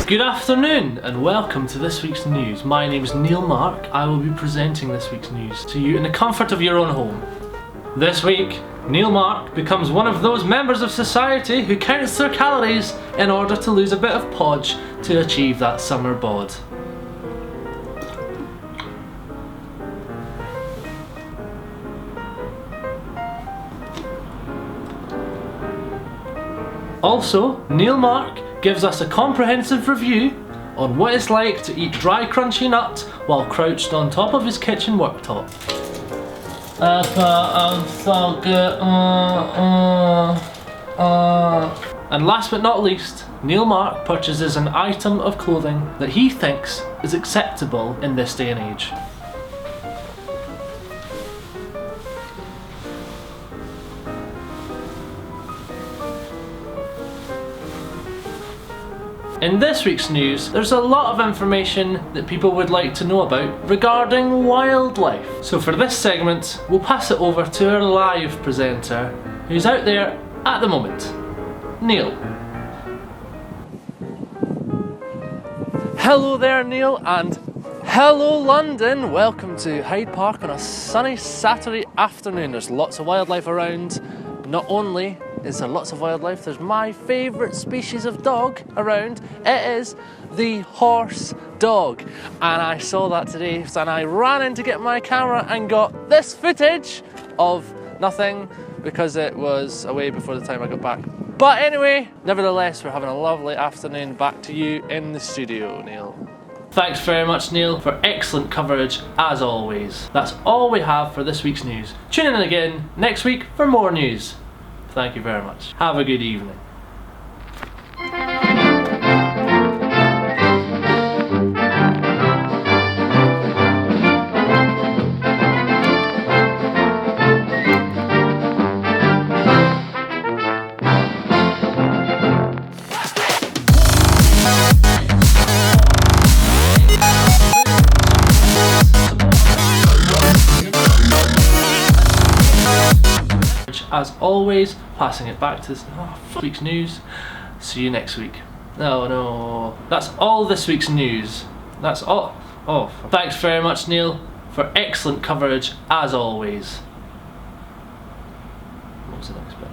Good afternoon and welcome to this week's news. My name is Neil Mark. I will be presenting this week's news to you in the comfort of your own home. This week, Neil Mark becomes one of those members of society who counts their calories in order to lose a bit of podge to achieve that summer bod. Also, Neil Mark gives us a comprehensive review on what it's like to eat dry crunchy nuts while crouched on top of his kitchen worktop. I'm so good. And last but not least, Neil Mark purchases an item of clothing that he thinks is acceptable in this day and age. In this week's news, there's a lot of information that people would like to know about regarding wildlife. So for this segment, we'll pass it over to our live presenter, who's out there at the moment, Neil. Hello there, Neil, and hello London. Welcome to Hyde Park on a sunny Saturday afternoon. There's lots of wildlife around. Not only is there lots of wildlife, there's my favourite species of dog around. It is the horse dog. And I saw that today and I ran in to get my camera and got this footage of nothing because it was away before the time I got back. But anyway, nevertheless, we're having a lovely afternoon. Back to you in the studio, Neil. Thanks very much, Neil, for excellent coverage as always. That's all we have for this week's news. Tune in again next week for more news. Thank you very much. Have a good evening. As always, passing it back to this week's news. See you next week. No. That's all this week's news. That's all. Thanks very much, Neil, for excellent coverage as always. What was the next bit?